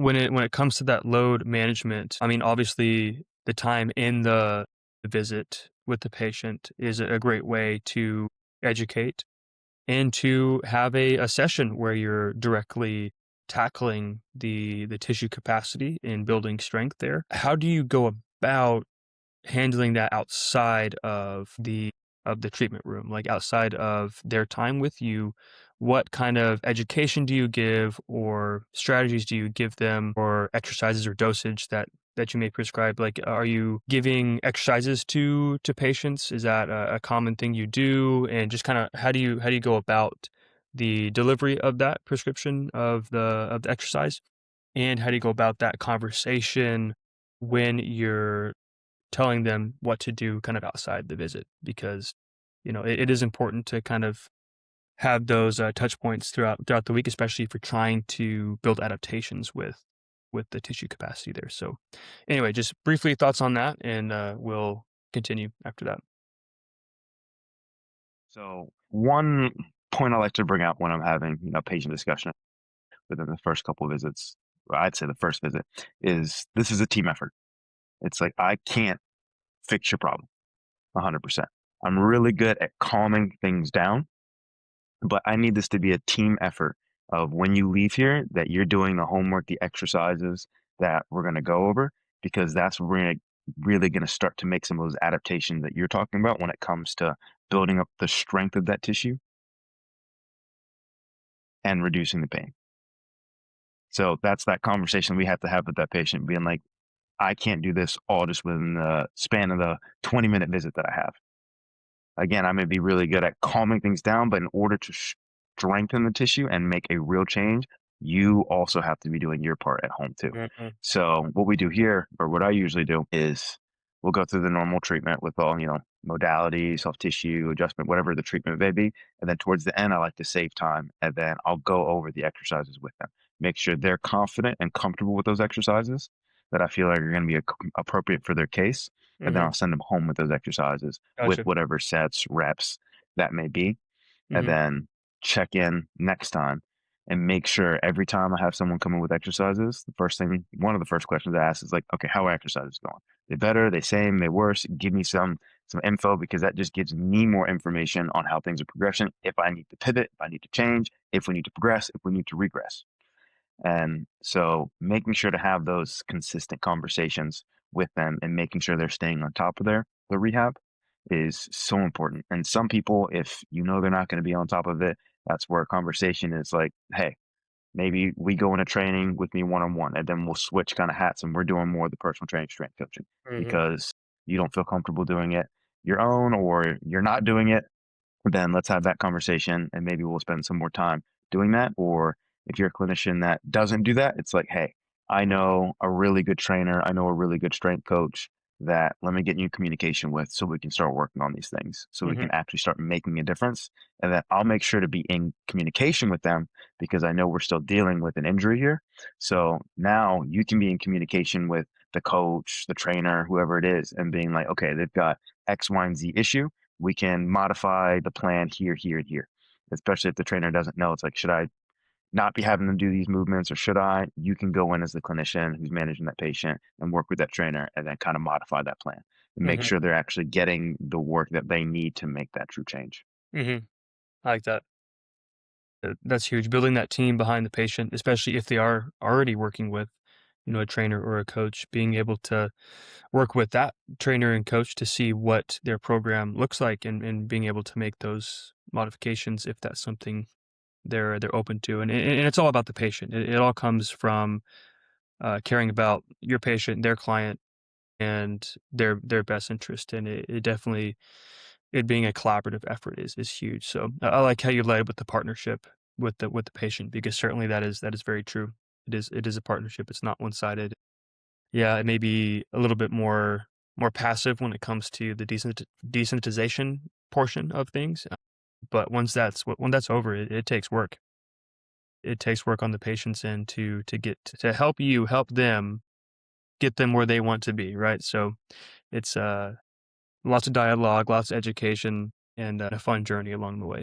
when it comes to that load management, I mean, obviously the time in the visit with the patient is a great way to educate and to have a session where you're directly tackling the tissue capacity and building strength there. How do you go about handling that outside of the treatment room, like outside of their time with you? What kind of education do you give or strategies do you give them, or exercises or dosage that you may prescribe? Like, are you giving exercises to patients? Is that a common thing you do? And just kind of how do you go about the delivery of that prescription of the exercise? And how do you go about that conversation when you're telling them what to do kind of outside the visit? Because, it is important to kind of have those touch points throughout the week, especially if you're trying to build adaptations with the tissue capacity there. So anyway, just briefly thoughts on that, and we'll continue after that. So one point I like to bring out when I'm having, patient discussion within the first couple of visits, or I'd say the first visit, is this is a team effort. It's like I can't fix your problem 100%. I'm really good at calming things down, but I need this to be a team effort of when you leave here that you're doing the homework, the exercises that we're going to go over, because that's where we're really going to start to make some of those adaptations that you're talking about when it comes to building up the strength of that tissue and reducing the pain. So that's that conversation we have to have with that patient, being like, I can't do this all just within the span of the 20-minute visit that I have. Again, I may be really good at calming things down, but in order to strengthen the tissue and make a real change, you also have to be doing your part at home too. Mhm. So what we do here, or what I usually do, is we'll go through the normal treatment with all, modality, soft tissue, adjustment, whatever the treatment may be. And then towards the end, I like to save time. And then I'll go over the exercises with them, make sure they're confident and comfortable with those exercises that I feel like are going to be appropriate for their case. And then Mhm. I'll send them home with those exercises with Gotcha. whatever sets, reps that may be, and Mhm. then check in next time and make sure every time I have someone come in with exercises, one of the first questions I ask is like, okay, how are exercises going? They better, they same, they worse? Give me some info, because that just gives me more information on how things are progressing. If I need to pivot, if I need to change, if we need to progress, if we need to regress. And so making sure to have those consistent conversations with them and making sure they're staying on top of their rehab is so important. And some people, if they're not going to be on top of it, that's where a conversation is like, hey, maybe we go into training with me one on one, and then we'll switch kind of hats and we're doing more of the personal training strength coaching Mhm. because you don't feel comfortable doing it your own, or you're not doing it, then let's have that conversation and maybe we'll spend some more time doing that. Or if you're a clinician that doesn't do that, it's like, hey, I know a really good trainer, I know a really good strength coach that let me get you communication with so we can start working on these things so we can Mhm. actually start making a difference. And then I'll make sure to be in communication with them because I know we're still dealing with an injury here. So now you can be in communication with the coach, the trainer, whoever it is, and being like, okay, they've got X, Y, and Z issue, we can modify the plan here, here, and here. Especially if the trainer doesn't know, it's like, should I not be having them do these movements or should I? You can go in as the clinician who's managing that patient and work with that trainer and then kind of modify that plan and make Mhm. sure they're actually getting the work that they need to make that true change. Mhm. I like that. That's huge. Building that team behind the patient, especially if they are already working with, a trainer or a coach, being able to work with that trainer and coach to see what their program looks like, and being able to make those modifications if that's something they're open to. And it's all about the patient. It all comes from caring about your patient, their client, and their best interest. And it definitely, it being a collaborative effort is huge. So I like how you led with the partnership with the patient, because certainly that is very true. It is a partnership. It's not one sided. Yeah, it may be a little bit more passive when it comes to the desensitization portion of things. But when that's over, it takes work. It takes work on the patient's end to get to help them get them where they want to be, right? So it's lots of dialogue, lots of education, and a fun journey along the way.